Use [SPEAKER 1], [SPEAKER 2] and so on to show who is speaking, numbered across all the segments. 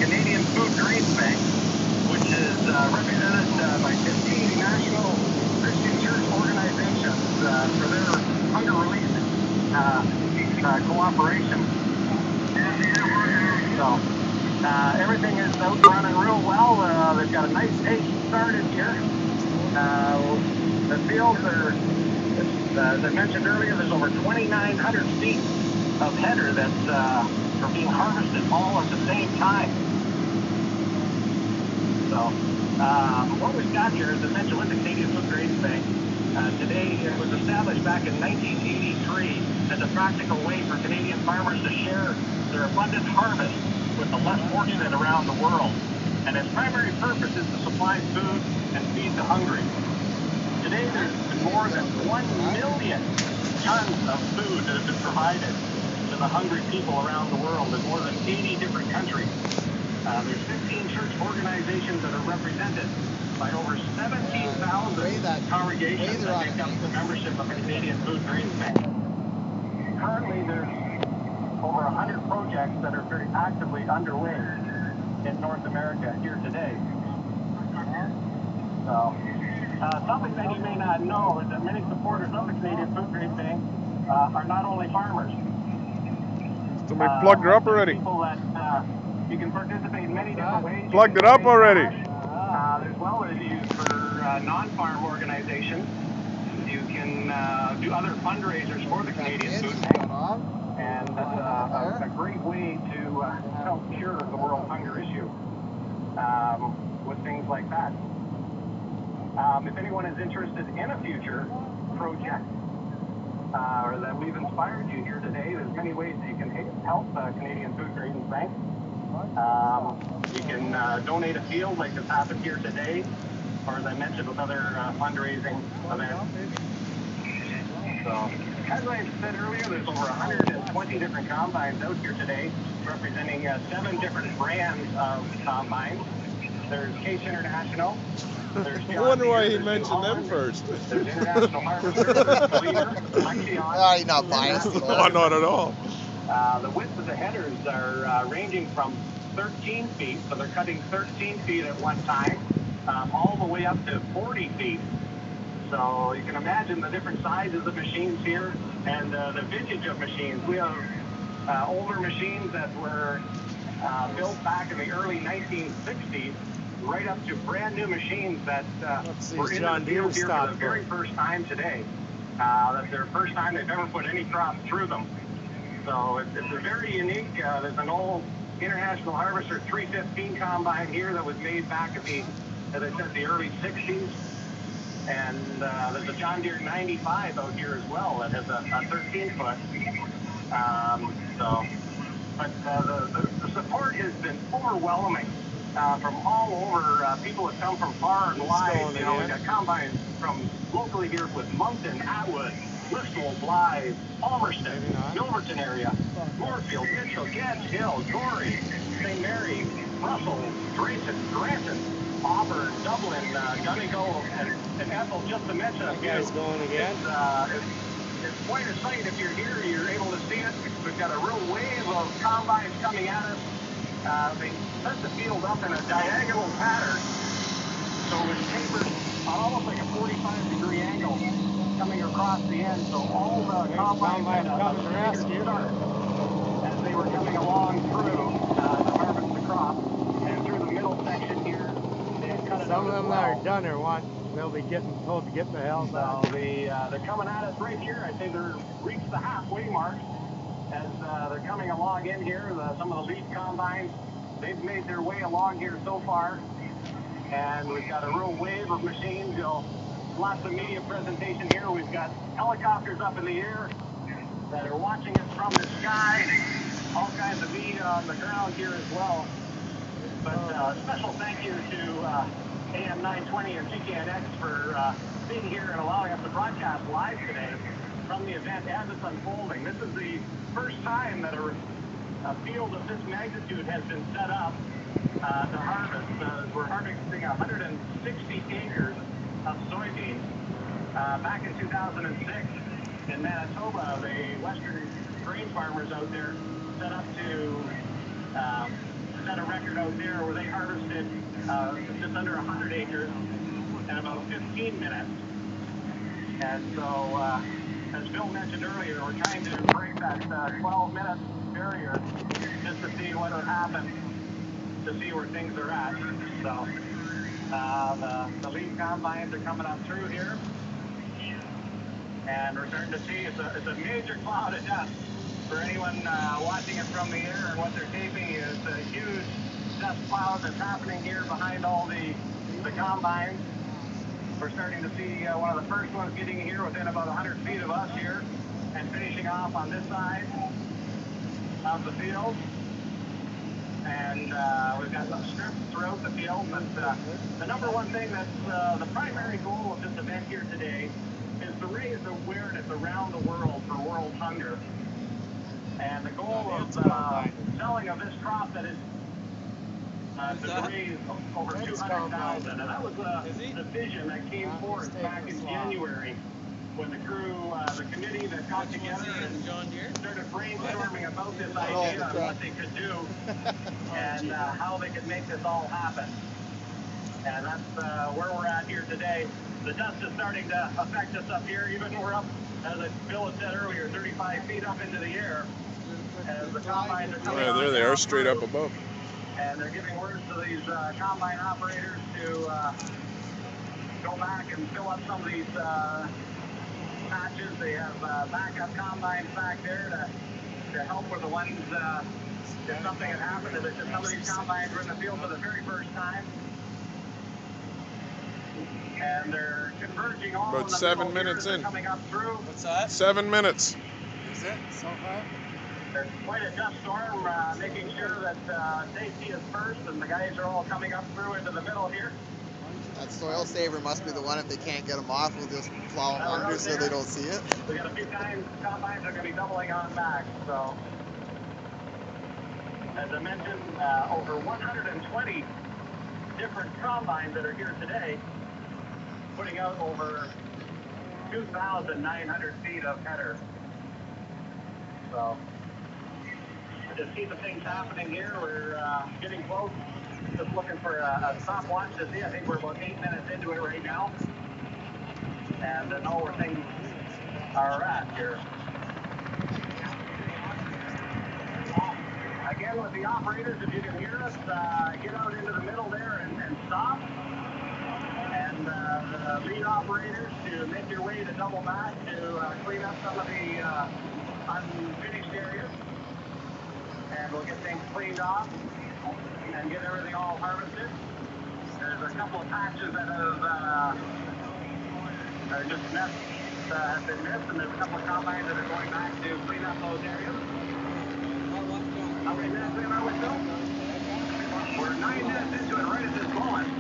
[SPEAKER 1] Canadian Foodgrains Bank, which is represented by 15 national Christian church organizations for their hunger relief cooperation. So everything is out running real well. They've got a nice hay started here. The fields are, as I mentioned earlier, there's over 2,900 feet of header that's are being harvested all at the same time. So what we've got here, as I mentioned, with the Canadian Foodgrains Bank, today it was established back in 1983 as a practical way for Canadian farmers to share their abundant harvest with the less fortunate around the world. And its primary purpose is to supply food and feed the hungry. Today there's been more than 1 million tons of food that have been provided to the hungry people around the world in more than 80 different countries. There's 15 church organizations that are represented by over 17,000 congregations that make up the membership of the Canadian Foodgrains Bank. Currently, there's over 100 projects that are very actively underway in North America here today. So, something that you may not know is that many supporters of the Canadian Foodgrains Bank are not only farmers.
[SPEAKER 2] Somebody plugged her up already.
[SPEAKER 1] People that you can participate in many different ways.
[SPEAKER 2] Plugged it up already.
[SPEAKER 1] As well as used for non-farm organizations. You can do other fundraisers for the Canadian Food Bank. And a great way to help cure the world hunger issue with things like that. If anyone is interested in a future project or that we've inspired you here today, there's many ways that you can help Canadian Foodgrains Bank. You can donate a field like this happened here today, or as I mentioned with other fundraising events. So, as I said earlier, there's over 120 different combines out here today, representing 7 different brands of combines. There's Case International. There's
[SPEAKER 2] I wonder why he mentioned them first.
[SPEAKER 1] There's International Harvester, there's Leader, Lexion.
[SPEAKER 3] You're not biased.
[SPEAKER 2] No, not at all.
[SPEAKER 1] The width of the headers are ranging from 13 feet, so they're cutting 13 feet at one time, all the way up to 40 feet. So you can imagine the different sizes of machines here and the vintage of machines. We have older machines that were built back in the early 1960s, right up to brand new machines that were in the field here for the very first time today. That's their first time they've ever put any crop through them. So it's very unique. There's an old International Harvester 315 combine here that was made back in the, as I said, the early 60s. And there's a John Deere 95 out here as well that has a 13-foot. But the support has been overwhelming from all over. People have come from far and wide. You know, we've got combines from locally here with Monkton, Atwood, Bristol, Blythe, Palmerston, Milverton area, Moorfield, Mitchell, Gedge Hill, Gorey, St. Mary, Russell, Drayton, Granton, Auburn, Dublin, Donegal, and Ethel, just to mention a few.
[SPEAKER 4] Going again.
[SPEAKER 1] It's quite a sight. If you're here, you're able to see it. We've got a real wave of combines coming at us. They set the field up in a diagonal pattern, so it's tapered almost like a 45-degree angle coming across the end. So all the combines had a start as they were coming along through to harvest the crop. And through the middle section here, they had cut it
[SPEAKER 4] Some
[SPEAKER 1] out
[SPEAKER 4] of them
[SPEAKER 1] as well.
[SPEAKER 4] that are done or want, they'll be getting told to get the hell back.
[SPEAKER 1] So they're coming at us right here. I think they're reached the halfway mark as they're coming along in here. Some of the lead combines, they've made their way along here so far. And we've got a real wave of machines. You know, lots of media presentation here. We've got helicopters up in the air that are watching us from the sky. All kinds of media on the ground here as well. But special thank you to AM 920 and GKNX for being here and allowing us to broadcast live today from the event as it's unfolding. This is the first time that a field of this magnitude has been set up to harvest. We're harvesting 160 acres of soybeans. Back in 2006 in Manitoba, the western grain farmers out there set up to set a record out there where they harvested just under 100 acres in about 15 minutes. And so, as Phil mentioned earlier, we're trying to break that 12-minute barrier just to see what would happen, to see where things are at. So, the leaf combines are coming up through here. And we're starting to see it's a major cloud of dust. For anyone watching it from the air, and what they're taping is a huge dust cloud that's happening here behind all the combines. We're starting to see one of the first ones getting here within about 100 feet of us here, and finishing off on this side of the field. And we've got some strips throughout the field. But the number one thing that's the primary goal of this event here today is to raise awareness around the world for world hunger. And the goal of selling of this crop that is to raise over 200,000. And that was the vision that came forth back in January when the crew, the committee that got together and started brainstorming about this idea and what they could do and how they could make this all happen. And that's where we're at here today. The dust is starting to affect us up here. Even we're up, as Bill had said earlier, 35 feet up into the air. As the combines are coming on
[SPEAKER 2] there they are, straight
[SPEAKER 1] through.
[SPEAKER 2] up above.
[SPEAKER 1] And they're giving words to these combine operators to go back and fill up some of these patches. They have backup combines back there to help with the ones if something had happened. If some of these combines were in the field for the very first time. And they're converging all
[SPEAKER 2] About
[SPEAKER 1] in the
[SPEAKER 2] 7 minutes in.
[SPEAKER 1] coming up through.
[SPEAKER 3] What's that?
[SPEAKER 2] 7 minutes.
[SPEAKER 3] Is it so far?
[SPEAKER 1] There's quite a dust storm, making sure that safety is first, and the guys are all coming up through into the middle here.
[SPEAKER 5] That soil saver must be the one. If they can't get them off, we'll just plow them under so they don't see it.
[SPEAKER 1] We got a few combines are going to be doubling on back. So, as I mentioned, over 120 different combines that are here today, putting out over 2,900 feet of header. So, just see the things happening here. We're getting close. Just looking for a stopwatch to see. I think we're about 8 minutes into it right now. And to know where things are at here. Again, with the operators, if you can hear us, get out into the middle there and stop. And the lead operators to make your way to double back to clean up some of the unfinished areas. And we'll get things cleaned off and get everything all harvested. There's a couple of patches that have are just missed, have been missed, and there's a couple of combines that are going back to clean up those areas. How many minutes in are we still? We're 9 minutes into it right at this moment.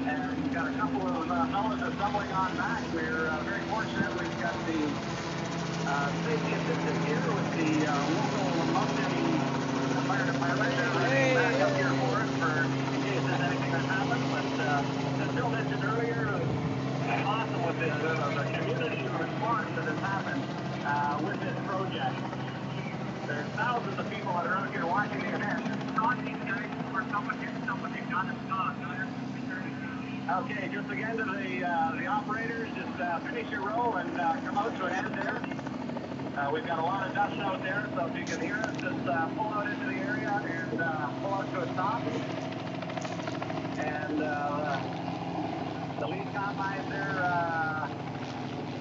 [SPEAKER 1] And we've got a couple of fellas that's doubling on back. We're very fortunate. We've got the safety assistant here with the local Monkton fire department. They're back up here for us in case there's anything that happens. But as Bill mentioned earlier, it's awesome with the community response that has happened with this project. There's thousands of people that are out here watching the event. Okay, just again to the operators, just finish your row and come out to an end there. We've got a lot of dust out there, so if you can hear us, just pull out into the area and pull out to a stop. And the lead combines, they're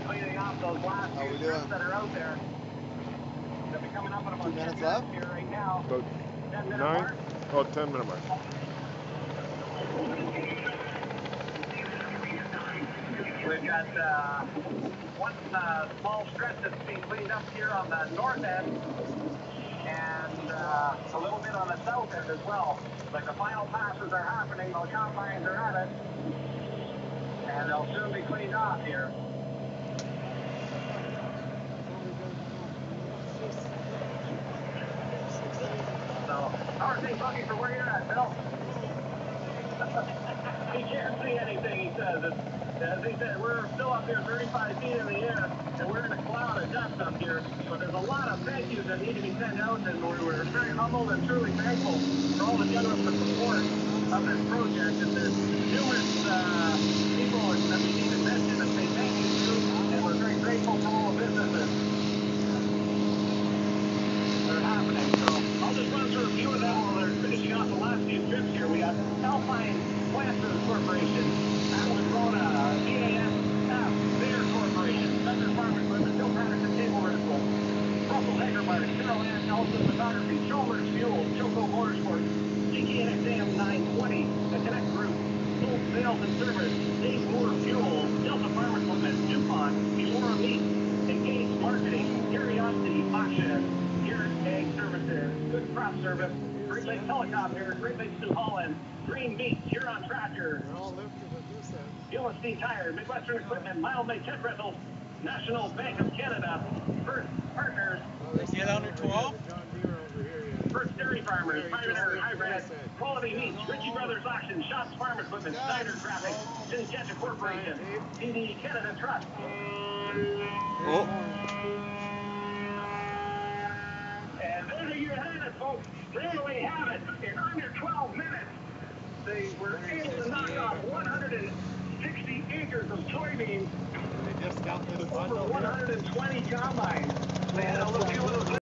[SPEAKER 1] cleaning off those last few strips that are out there. They'll be coming up in about
[SPEAKER 5] 2 minutes left
[SPEAKER 1] here right now.
[SPEAKER 2] About
[SPEAKER 1] 10-minute
[SPEAKER 2] 9?
[SPEAKER 1] mark.
[SPEAKER 2] Oh, 10-minute mark.
[SPEAKER 1] We've got one small stretch that's being cleaned up here on the north end, and a little bit on the south end as well. Like the final passes are happening, those combines are at it, and they'll soon be cleaned off here. So, how are things looking for where you're at, Bill? He can't see anything, he says. As they said, we're still up here 35 feet in the air, and we're in a cloud of dust up here. But there's a lot of thank yous that need to be sent out, and we're very humbled and truly thankful for all the generous support of this project. And there's numerous people that we need to mention and say thank you to, and we're very grateful for all the businesses that are happening. So I'll just run through a few of them while they're finishing off the last few strips here. We got Alpine Planters Corporation, Arizona, BASF, Bayer Corporation, Thunder Farm Equipment, Bill Patterson Cable Rental, Russell Hagermart, Carol Ann Nelson Photography, Chalmers Fuel, Choco Motorsports, GKNXAM 920, the Connect Group, Gold Sales and Service, Dave Moore Fuel, Delta Farm Equipment, DuPont, Elora Meat, Engage Marketing, Curiosity Auction, Garrett Ag Services, Good Crop Service, Great Lakes Helicopter, Great Lakes New Holland, Green Meat, Huron Tractor,
[SPEAKER 3] They're all lifted at this end.
[SPEAKER 1] Gillespie Tire, Midwestern Equipment, Mild May Tent Rentals, National Bank of Canada, First Partners,
[SPEAKER 3] Get under 12? John Deere over here.
[SPEAKER 1] First Dairy Farmers, Pioneer Hybrid, Quality Meats, Ritchie Brothers Auction, Shots Farm Equipment, Snyder Traffic, Syngenta Corporation, TD Canada Trust.
[SPEAKER 2] Oh,
[SPEAKER 1] And there you have it, folks. There we have it. In under 12 minutes, they were able to knock off 160 acres of soybeans
[SPEAKER 3] They just got this
[SPEAKER 1] over
[SPEAKER 3] bundle here.
[SPEAKER 1] 120 combines. They had a little few of those